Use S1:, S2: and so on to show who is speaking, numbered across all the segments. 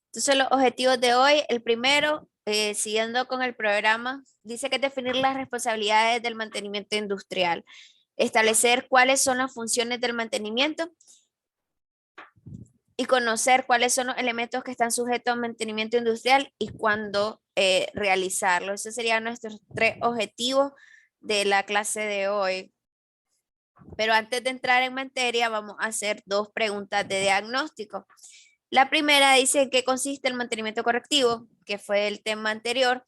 S1: Entonces los objetivos de hoy, el primero, siguiendo con el programa, dice que definir las responsabilidades del mantenimiento industrial, establecer cuáles son las funciones del mantenimiento y conocer cuáles son los elementos que están sujetos a mantenimiento industrial y cuándo realizarlo. Esos serían nuestros 3 objetivos de la clase de hoy. Pero antes de entrar en materia, vamos a hacer 2 preguntas de diagnóstico. La primera dice en qué consiste el mantenimiento correctivo, que fue el tema anterior,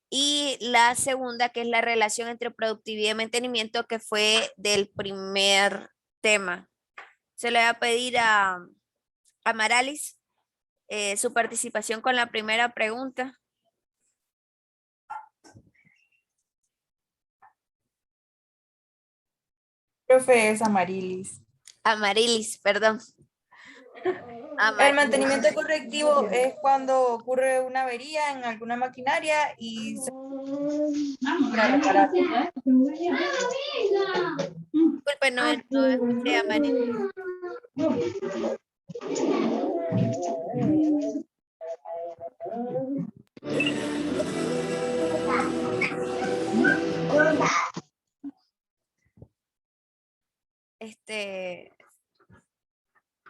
S1: y la segunda, que es la relación entre productividad y mantenimiento, que fue del primer tema. Se le va a pedir a Maralis su participación con la primera pregunta.
S2: Profe, es Amarilis.
S1: Amarilis, perdón.
S2: El mantenimiento correctivo es cuando ocurre una avería en alguna maquinaria y se para reparar.
S1: Disculpe, no escuché a Amarilis.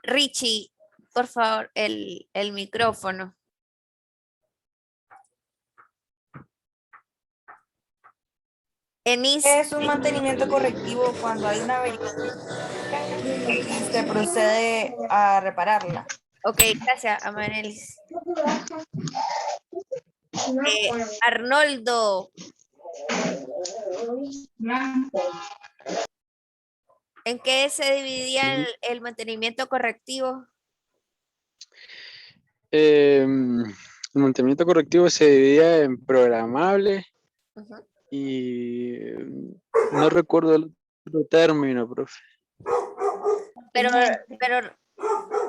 S1: Richie, por favor, el micrófono.
S2: Es un mantenimiento correctivo cuando hay una avería y se procede a repararla.
S1: Ok, gracias, Amanelis. Arnoldo. ¿En qué se dividía el mantenimiento correctivo?
S3: El mantenimiento correctivo se dividía en programable y no recuerdo el otro término, profe.
S1: Pero,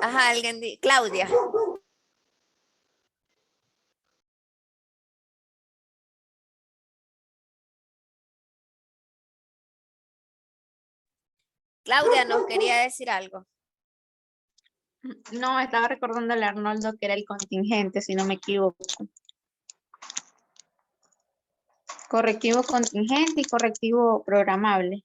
S1: ajá, Claudia. Claudia nos quería decir algo.
S4: No, estaba recordándole a Arnoldo que era el contingente, si no me equivoco. Correctivo contingente y correctivo programable.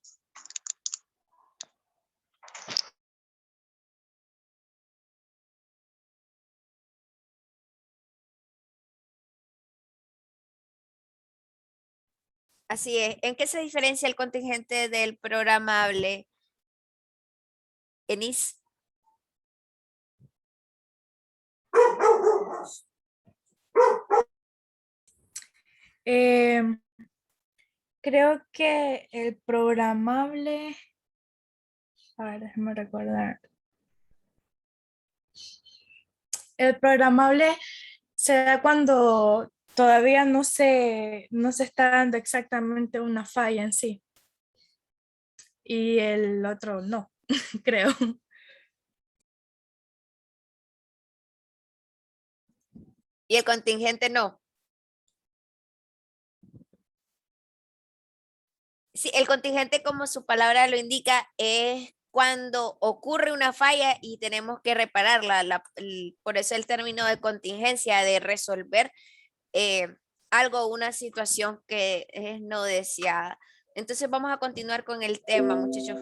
S1: Así es. ¿En qué se diferencia el contingente del programable, Enis?
S5: Creo que el programable, a ver, déjame recordar. El programable se da cuando todavía no se está dando exactamente una falla en sí. Y el otro no, creo.
S1: Y el contingente no. Sí, el contingente, como su palabra lo indica, es cuando ocurre una falla y tenemos que repararla. Por eso el término de contingencia, de resolver algo, una situación que es no deseada. Entonces vamos a continuar con el tema, muchachos.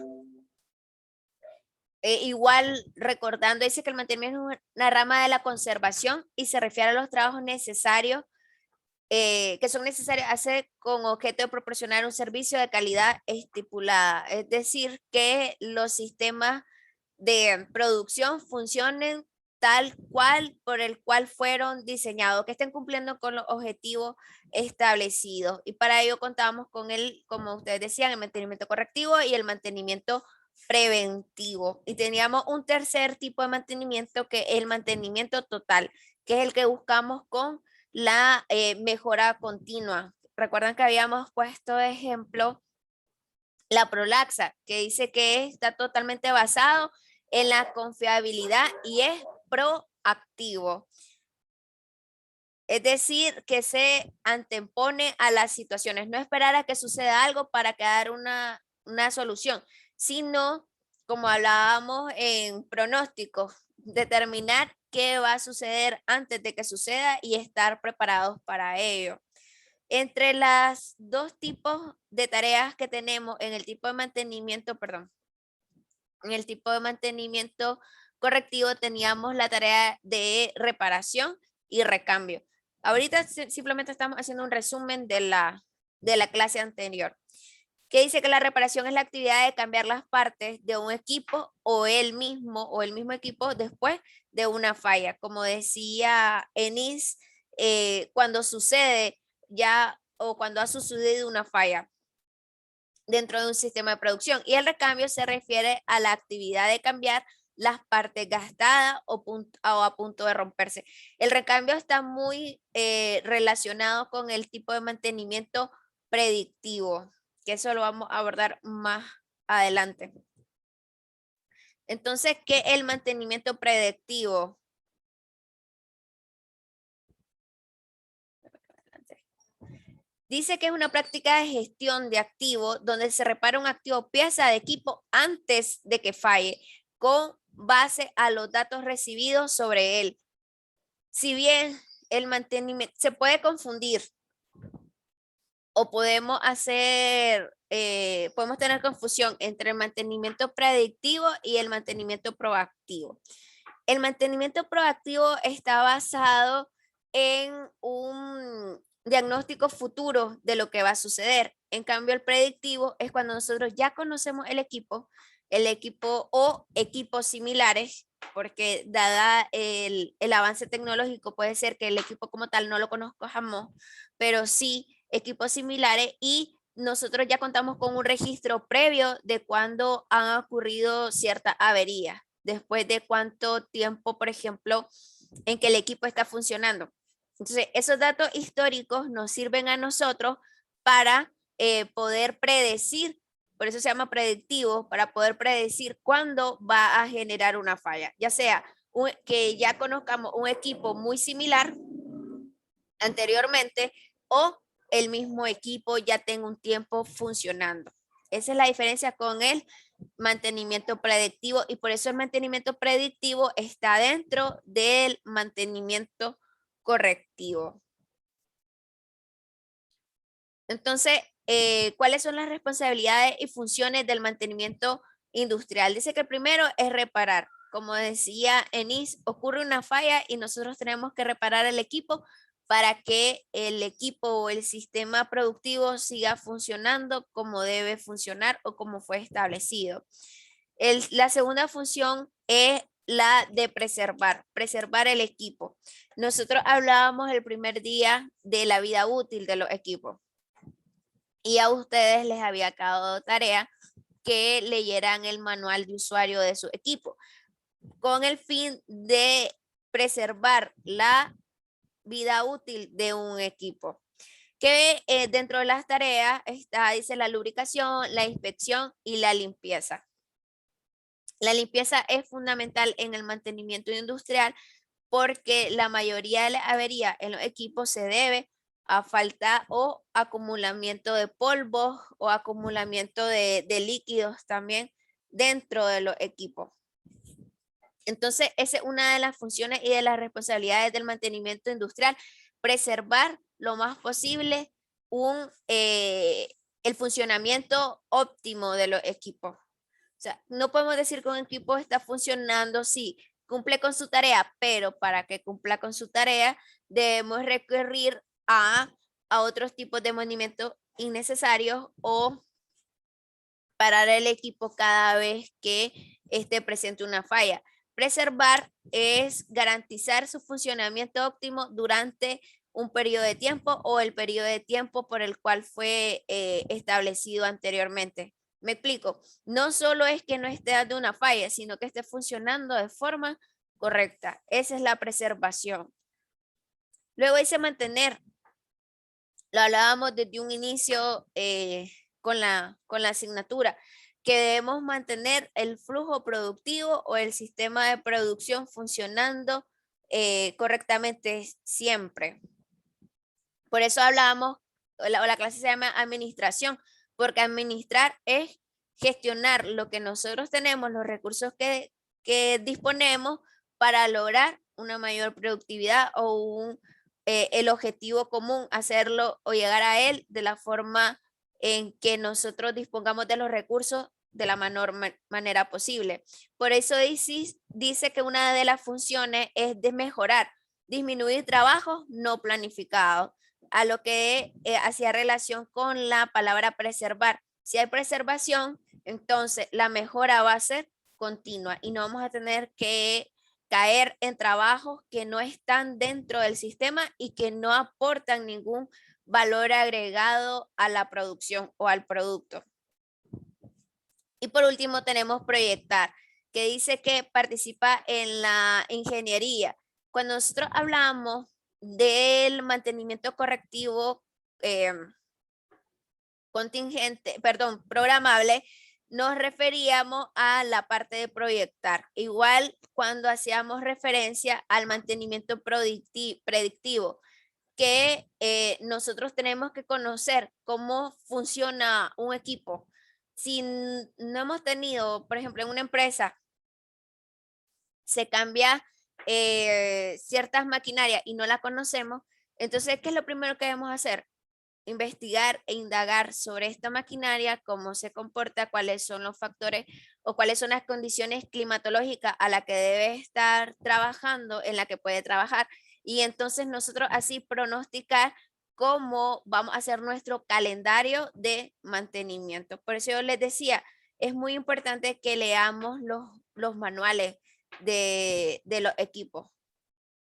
S1: Igual recordando, dice que el mantenimiento es una rama de la conservación y se refiere a los trabajos necesarios que son necesarios hacer con objeto de proporcionar un servicio de calidad estipulada. Es decir, que los sistemas de producción funcionen tal cual por el cual fueron diseñados, que estén cumpliendo con los objetivos establecidos. Y para ello contamos con el, como ustedes decían, el mantenimiento correctivo y el mantenimiento preventivo. Y teníamos un tercer tipo de mantenimiento que es el mantenimiento total, que es el que buscamos con la mejora continua. Recuerdan que habíamos puesto de ejemplo la Prolaxa, que dice que está totalmente basado en la confiabilidad y es proactivo. Es decir, que se antepone a las situaciones, no esperar a que suceda algo para crear una solución, sino, como hablábamos en pronósticos, determinar qué va a suceder antes de que suceda y estar preparados para ello. Entre las dos tipos de tareas que tenemos en el tipo de mantenimiento, perdón, en el tipo de mantenimiento correctivo teníamos la tarea de reparación y recambio. Ahorita simplemente estamos haciendo un resumen de la clase anterior, que dice que la reparación es la actividad de cambiar las partes de un equipo o el mismo equipo después de una falla. Como decía Enis, cuando sucede ya o cuando ha sucedido una falla dentro de un sistema de producción. Y el recambio se refiere a la actividad de cambiar las partes gastadas o a punto de romperse. El recambio está muy relacionado con el tipo de mantenimiento predictivo, que eso lo vamos a abordar más adelante. Entonces, ¿qué es el mantenimiento predictivo? Dice que es una práctica de gestión de activo donde se repara un activo o pieza de equipo antes de que falle, con base a los datos recibidos sobre él. Si bien el mantenimiento se puede confundir o podemos tener confusión entre el mantenimiento predictivo y el mantenimiento proactivo. El mantenimiento proactivo está basado en un diagnóstico futuro de lo que va a suceder. En cambio, el predictivo es cuando nosotros ya conocemos el equipo o equipos similares, porque dada el avance tecnológico puede ser que el equipo como tal no lo conozcamos, pero sí equipos similares, y nosotros ya contamos con un registro previo de cuándo han ocurrido ciertas averías, después de cuánto tiempo, por ejemplo, en que el equipo está funcionando. Entonces, esos datos históricos nos sirven a nosotros para poder predecir, por eso se llama predictivo, para poder predecir cuándo va a generar una falla, ya sea que ya conozcamos un equipo muy similar anteriormente o el mismo equipo ya tenga un tiempo funcionando. Esa es la diferencia con el mantenimiento predictivo, y por eso el mantenimiento predictivo está dentro del mantenimiento correctivo. Entonces, ¿cuáles son las responsabilidades y funciones del mantenimiento industrial? Dice que el primero es reparar. Como decía Enis, ocurre una falla y nosotros tenemos que reparar el equipo para que el equipo o el sistema productivo siga funcionando como debe funcionar o como fue establecido. La segunda función es la de preservar el equipo. Nosotros hablábamos el primer día de la vida útil de los equipos y a ustedes les había dado tarea que leyeran el manual de usuario de su equipo con el fin de preservar la vida útil de un equipo. Que dentro de las tareas está, dice, la lubricación, la inspección y la limpieza. La limpieza es fundamental en el mantenimiento industrial porque la mayoría de las averías en los equipos se debe a falta o acumulamiento de polvos o acumulamiento de líquidos también dentro de los equipos. Entonces, esa es una de las funciones y de las responsabilidades del mantenimiento industrial, preservar lo más posible el funcionamiento óptimo de los equipos. O sea, no podemos decir que un equipo está funcionando, sí, cumple con su tarea, pero para que cumpla con su tarea debemos recurrir a otros tipos de movimientos innecesarios o parar el equipo cada vez que esté presente una falla. Preservar es garantizar su funcionamiento óptimo durante un periodo de tiempo o el periodo de tiempo por el cual fue establecido anteriormente. Me explico, no solo es que no esté dando una falla, sino que esté funcionando de forma correcta. Esa es la preservación. Luego dice mantener. Lo hablábamos desde un inicio con la asignatura, que debemos mantener el flujo productivo o el sistema de producción funcionando correctamente siempre. Por eso hablábamos, la clase se llama administración, porque administrar es gestionar lo que nosotros tenemos, los recursos que disponemos para lograr una mayor productividad o el objetivo común, hacerlo o llegar a él de la forma en que nosotros dispongamos de los recursos de la menor manera posible. Por eso dice que una de las funciones es de mejorar, disminuir trabajos no planificados, a lo que hacía relación con la palabra preservar. Si hay preservación, entonces la mejora va a ser continua y no vamos a tener que caer en trabajos que no están dentro del sistema y que no aportan ningún valor agregado a la producción o al producto. Y por último tenemos proyectar, que dice que participa en la ingeniería. Cuando nosotros hablamos del mantenimiento correctivo programable, nos referíamos a la parte de proyectar. Igual cuando hacíamos referencia al mantenimiento predictivo, que nosotros tenemos que conocer cómo funciona un equipo. Si no hemos tenido, por ejemplo, en una empresa, se cambia ciertas maquinarias y no la conocemos, entonces, ¿qué es lo primero que debemos hacer? Investigar e indagar sobre esta maquinaria, cómo se comporta, cuáles son los factores o cuáles son las condiciones climatológicas a la que debe estar trabajando, en la que puede trabajar. Y entonces nosotros así pronosticar cómo vamos a hacer nuestro calendario de mantenimiento. Por eso yo les decía, es muy importante que leamos los manuales de los equipos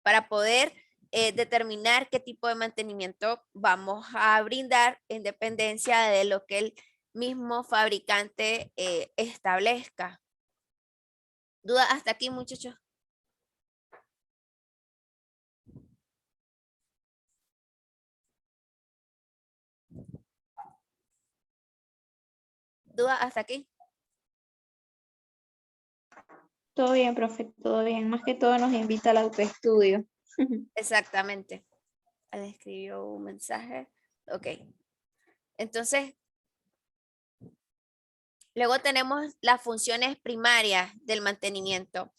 S1: para poder determinar qué tipo de mantenimiento vamos a brindar en dependencia de lo que el mismo fabricante establezca. ¿Duda hasta aquí, muchachos? ¿Duda hasta aquí?
S4: Todo bien, profe, todo bien. Más que todo nos invita al autoestudio.
S1: Exactamente. Le escribió un mensaje. Ok. Entonces, luego tenemos las funciones primarias del mantenimiento.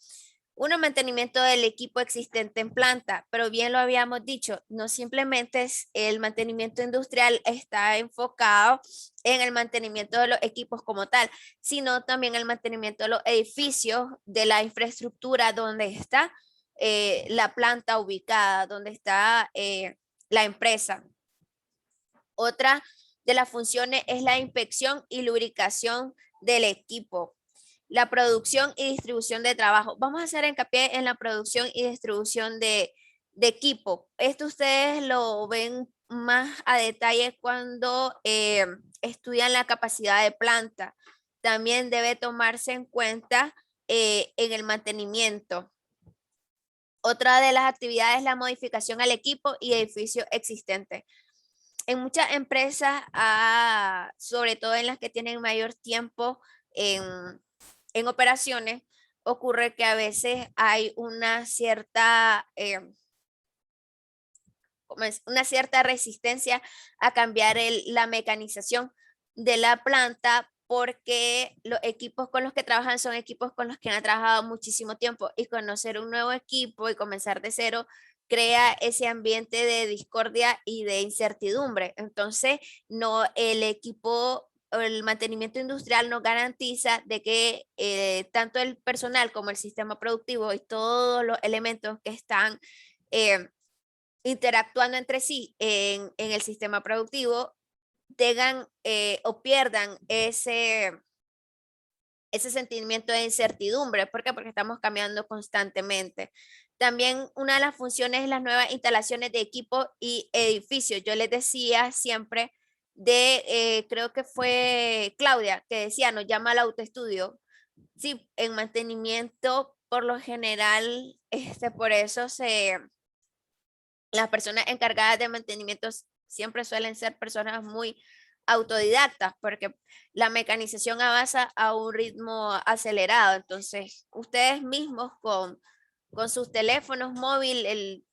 S1: Uno, mantenimiento del equipo existente en planta, pero bien lo habíamos dicho, no simplemente es el mantenimiento industrial está enfocado en el mantenimiento de los equipos como tal, sino también el mantenimiento de los edificios, de la infraestructura donde está la planta ubicada, donde está la empresa. Otra de las funciones es la inspección y lubricación del equipo. La producción y distribución de trabajo. Vamos a hacer hincapié en la producción y distribución de equipo. Esto ustedes lo ven más a detalle cuando estudian la capacidad de planta. También debe tomarse en cuenta en el mantenimiento. Otra de las actividades es la modificación al equipo y edificio existente. En muchas empresas, sobre todo en las que tienen mayor tiempo en operaciones, ocurre que a veces hay una cierta resistencia a cambiar la mecanización de la planta porque los equipos con los que trabajan son equipos con los que han trabajado muchísimo tiempo y conocer un nuevo equipo y comenzar de cero crea ese ambiente de discordia y de incertidumbre. Entonces, no, el equipo, el mantenimiento industrial no garantiza de que tanto el personal como el sistema productivo y todos los elementos que están interactuando entre sí en el sistema productivo tengan o pierdan ese sentimiento de incertidumbre. ¿Por qué? Porque estamos cambiando constantemente. También una de las funciones es las nuevas instalaciones de equipo y edificios. Yo les decía siempre creo que fue Claudia, que decía, nos llama al autoestudio. Sí, en mantenimiento, por lo general, por eso las personas encargadas de mantenimiento siempre suelen ser personas muy autodidactas, porque la mecanización avanza a un ritmo acelerado. Entonces, ustedes mismos con sus teléfonos móviles,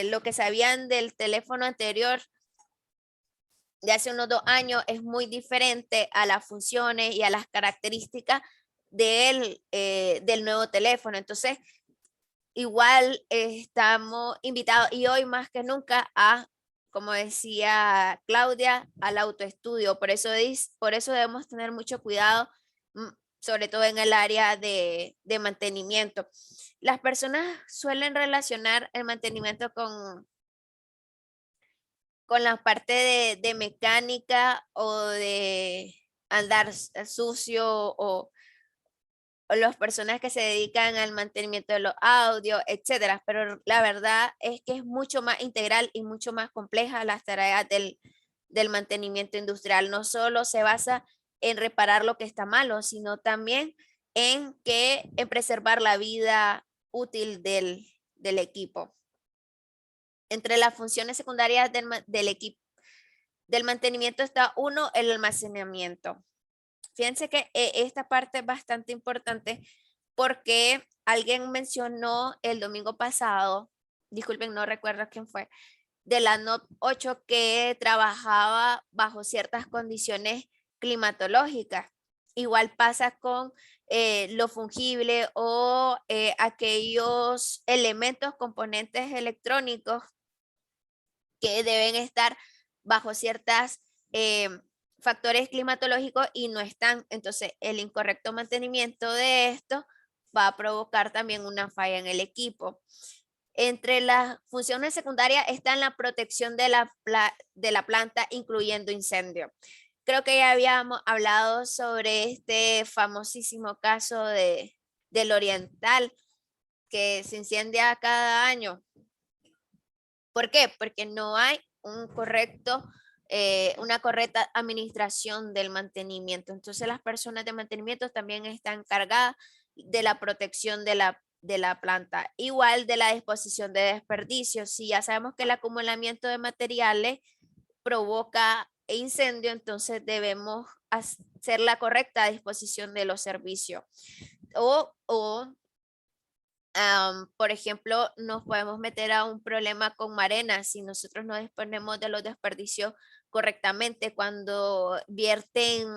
S1: lo que sabían del teléfono anterior, de hace unos 2 años es muy diferente a las funciones y a las características del nuevo teléfono. Entonces, igual estamos invitados y hoy más que nunca a, como decía Claudia, al autoestudio. Por eso debemos tener mucho cuidado, sobre todo en el área de mantenimiento. Las personas suelen relacionar el mantenimiento con la parte de mecánica o de andar sucio o las personas que se dedican al mantenimiento de los audios, etcétera. Pero la verdad es que es mucho más integral y mucho más compleja las tareas del mantenimiento industrial. No solo se basa en reparar lo que está malo, sino también en preservar la vida útil del equipo. Entre las funciones secundarias del equipo del mantenimiento está uno, el almacenamiento. Fíjense que esta parte es bastante importante porque alguien mencionó el domingo pasado, disculpen, no recuerdo quién fue, de la NOP 8 que trabajaba bajo ciertas condiciones climatológicas. Igual pasa con lo fungible o aquellos elementos, componentes electrónicos que deben estar bajo ciertas factores climatológicos y no están. Entonces, el incorrecto mantenimiento de esto va a provocar también una falla en el equipo. Entre las funciones secundarias está la protección de la planta, incluyendo incendio. Creo que ya habíamos hablado sobre este famosísimo caso del Oriental, que se incendia cada año. ¿Por qué? Porque no hay una correcta administración del mantenimiento. Entonces las personas de mantenimiento también están cargadas de la protección de la planta, igual de la disposición de desperdicios. Si ya sabemos que el acumulamiento de materiales provoca incendio, entonces debemos hacer la correcta disposición de los servicios. Por ejemplo, nos podemos meter a un problema con Marena si nosotros no disponemos de los desperdicios correctamente cuando vierten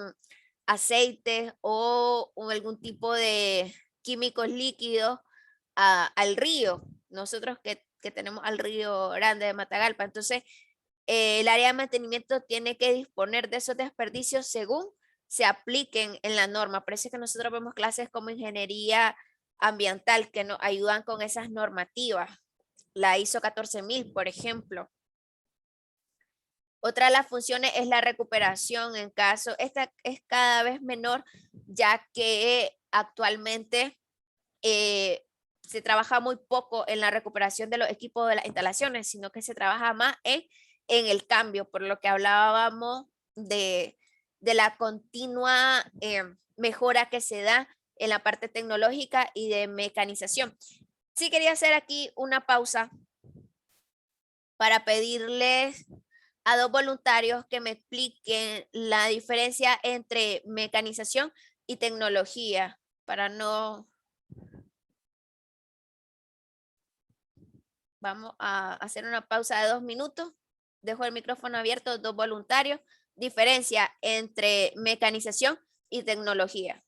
S1: aceites o algún tipo de químicos líquidos al río. Nosotros que tenemos al río Grande de Matagalpa. Entonces, el área de mantenimiento tiene que disponer de esos desperdicios según se apliquen en la norma. Por eso es que nosotros vemos clases como ingeniería ambiental que nos ayudan con esas normativas. La ISO 14000, por ejemplo. Otra de las funciones es la recuperación en caso, esta es cada vez menor, ya que actualmente se trabaja muy poco en la recuperación de los equipos de las instalaciones, sino que se trabaja más en el cambio, por lo que hablábamos de la continua mejora que se da en la parte tecnológica y de mecanización. Sí quería hacer aquí una pausa para pedirles a 2 voluntarios que me expliquen la diferencia entre mecanización y tecnología, para no... Vamos a hacer una pausa de 2 minutos. Dejo el micrófono abierto, 2 voluntarios. Diferencia entre mecanización y tecnología.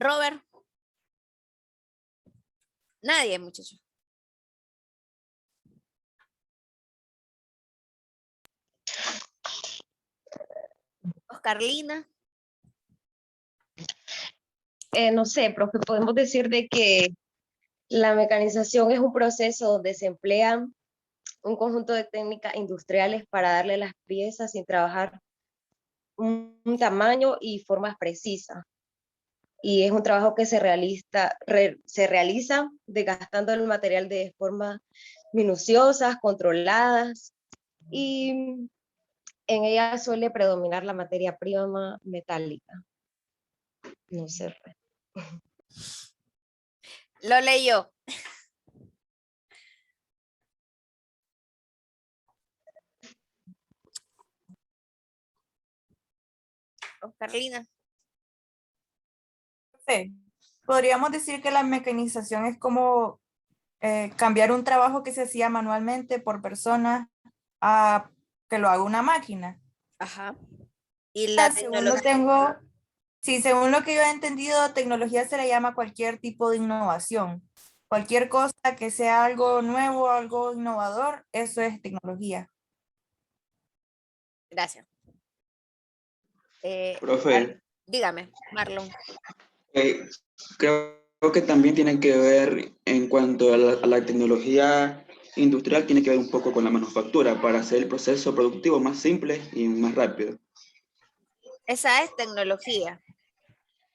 S1: Robert. Nadie, muchachos. Oscarlina.
S6: no sé, profe, podemos decir de que la mecanización es un proceso donde se emplean un conjunto de técnicas industriales para darle las piezas sin trabajar un tamaño y formas precisas. Y es un trabajo que se realiza desgastando el material de formas minuciosas, controladas, y en ella suele predominar la materia prima metálica. No sé.
S1: Lo leyó. Carlina.
S2: Sí. Podríamos decir que la mecanización es como cambiar un trabajo que se hacía manualmente por persona a que lo haga una máquina.
S1: Ajá. Y la
S2: Según lo
S1: tecnología.
S2: sí, según lo que yo he entendido, tecnología se le llama cualquier tipo de innovación. Cualquier cosa que sea algo nuevo, algo innovador, eso es tecnología.
S1: Gracias.
S7: Profe,
S1: Dígame, Marlon.
S7: creo que también tiene que ver en cuanto a la tecnología industrial, tiene que ver un poco con la manufactura para hacer el proceso productivo más simple y más rápido.
S1: Esa es tecnología.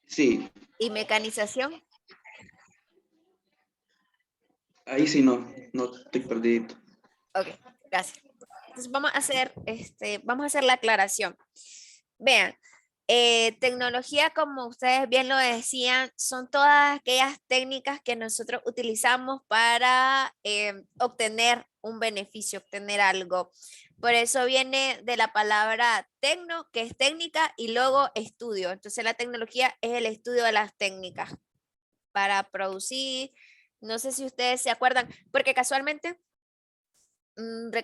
S7: Sí,
S1: ¿Y mecanización?
S7: ahí sí no estoy perdido.
S1: Ok, gracias. Entonces vamos a hacer la aclaración. Vean, tecnología, como ustedes bien lo decían, son todas aquellas técnicas que nosotros utilizamos para obtener un beneficio, obtener algo. Por eso viene de la palabra tecno, que es técnica, y luego estudio. Entonces la tecnología es el estudio de las técnicas para producir. No sé si ustedes se acuerdan, porque casualmente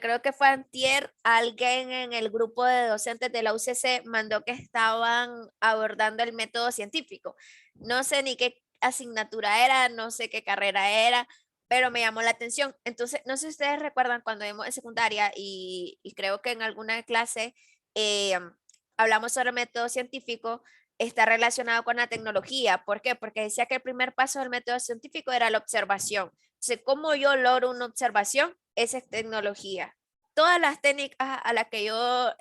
S1: creo que fue antier, alguien en el grupo de docentes de la UCC mandó que estaban abordando el método científico. No sé ni qué asignatura era, no sé qué carrera era, pero me llamó la atención. Entonces, no sé si ustedes recuerdan cuando vimos en secundaria y creo que en alguna clase hablamos sobre el método científico, está relacionado con la tecnología. ¿Por qué? Porque decía que el primer paso del método científico era la observación. Entonces, ¿cómo yo logro una observación? Esa es tecnología. Todas las técnicas a las que yo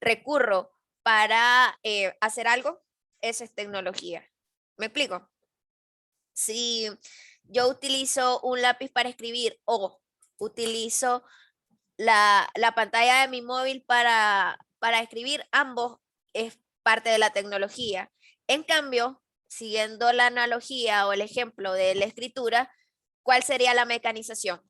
S1: recurro para hacer algo, esa es tecnología. ¿Me explico? Si yo utilizo un lápiz para escribir o utilizo la pantalla de mi móvil para escribir, ambos es parte de la tecnología. En cambio, siguiendo la analogía o el ejemplo de la escritura, ¿cuál sería la mecanización?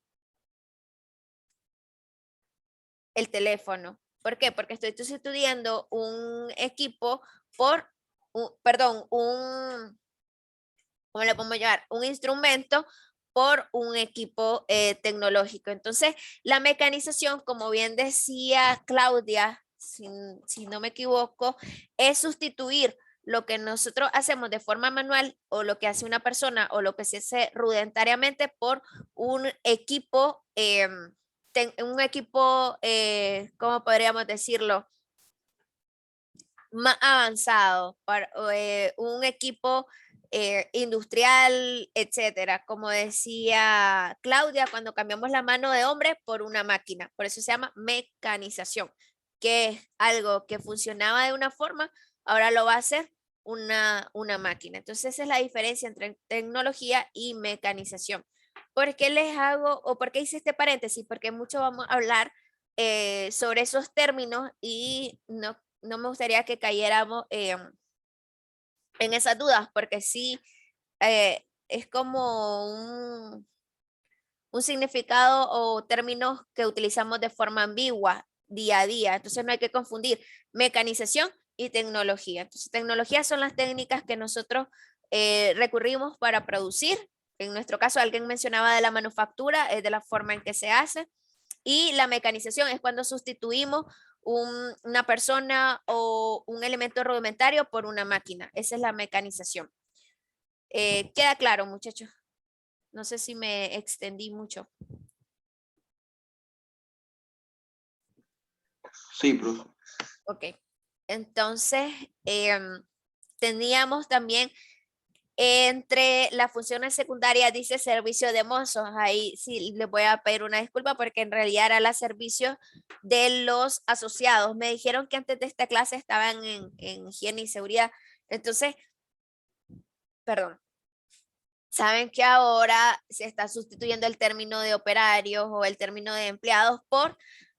S1: El teléfono. ¿Por qué? Porque estoy sustituyendo un equipo por, ¿cómo le podemos llamar? Un instrumento por un equipo tecnológico. Entonces, la mecanización, como bien decía Claudia, si no me equivoco, es sustituir lo que nosotros hacemos de forma manual o lo que hace una persona o lo que se hace rudentariamente por un equipo, ¿cómo podríamos decirlo? Más avanzado, un equipo industrial, etcétera. Como decía Claudia, cuando cambiamos la mano de hombre por una máquina, por eso se llama mecanización, que es algo que funcionaba de una forma, ahora lo va a hacer una máquina. Entonces esa es la diferencia entre tecnología y mecanización. ¿Por qué les hago o por qué hice este paréntesis? Porque mucho vamos a hablar sobre esos términos y no me gustaría que cayéramos en esas dudas, porque sí es como un significado o términos que utilizamos de forma ambigua día a día. Entonces no hay que confundir mecanización y tecnología. Entonces tecnología son las técnicas que nosotros recurrimos para producir. En nuestro caso, alguien mencionaba de la manufactura, es de la forma en que se hace. Y la mecanización es cuando sustituimos una persona o un elemento rudimentario por una máquina. Esa es la mecanización. ¿Queda claro, muchachos? No sé si me extendí mucho.
S7: Sí, profe.
S1: Ok. Entonces, teníamos también Entre las funciones secundarias dice servicio de mozos. Ahí sí les voy a pedir una disculpa porque en realidad era la servicio de los asociados. Me dijeron que antes de esta clase estaban en higiene y seguridad. Entonces, perdón. Saben que ahora se está sustituyendo el término de operarios o el término de empleados por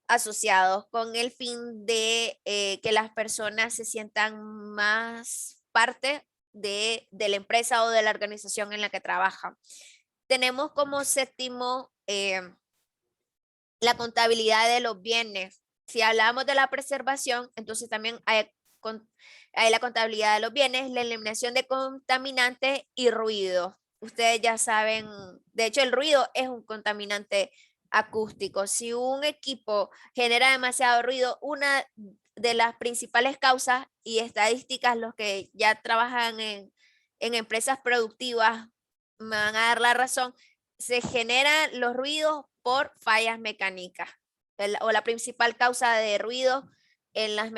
S1: asociados con el fin de que las personas se sientan más parte de la empresa o de la organización en la que trabajan. Tenemos como séptimo la contabilidad de los bienes. Si hablamos de la preservación, entonces también hay la contabilidad de los bienes, la eliminación de contaminantes y ruido. Ustedes ya saben, de hecho el ruido es un contaminante acústico. Si un equipo genera demasiado ruido, una de las principales causas y estadísticas, los que ya trabajan en empresas productivas me van a dar la razón, se generan los ruidos por fallas mecánicas. O la principal causa de ruido en las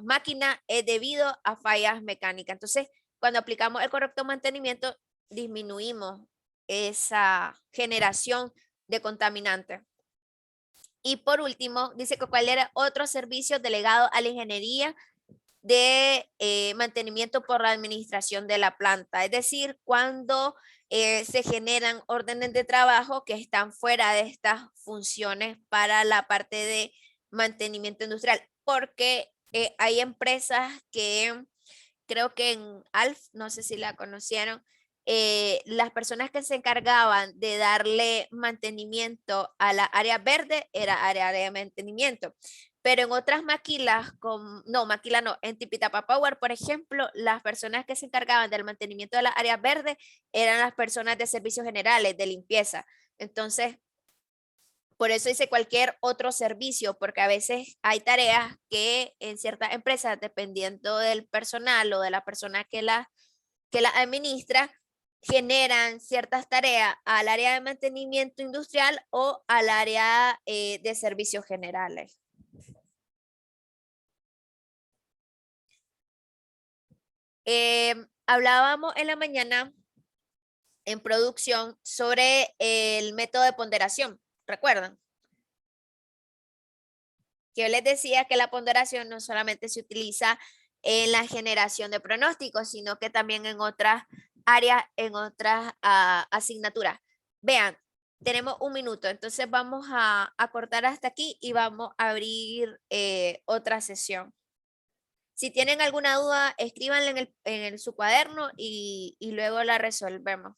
S1: máquinas es debido a fallas mecánicas. Entonces, cuando aplicamos el correcto mantenimiento, disminuimos esa generación de contaminantes. Y por último, dice que cuál era otro servicio delegado a la ingeniería de mantenimiento por la administración de la planta. Es decir, cuando se generan órdenes de trabajo que están fuera de estas funciones para la parte de mantenimiento industrial. Porque hay empresas que creo que en ALF, no sé si la conocieron, las personas que se encargaban de darle mantenimiento a la área verde era área de mantenimiento. Pero en otras maquilas, en Tipitapa Power, por ejemplo, las personas que se encargaban del mantenimiento de la área verde eran las personas de servicios generales, de limpieza. Entonces, por eso dice cualquier otro servicio, porque a veces hay tareas que en ciertas empresas, dependiendo del personal o de la persona que la administra, generan ciertas tareas al área de mantenimiento industrial o al área de servicios generales. Hablábamos en la mañana en producción sobre el método de ponderación, ¿recuerdan? Que yo les decía que la ponderación no solamente se utiliza en la generación de pronósticos, sino que también en otras áreas, en otras asignaturas. Vean, tenemos un minuto, entonces vamos a cortar hasta aquí y vamos a abrir otra sesión. Si tienen alguna duda, escríbanla en su cuaderno y luego la resolvemos.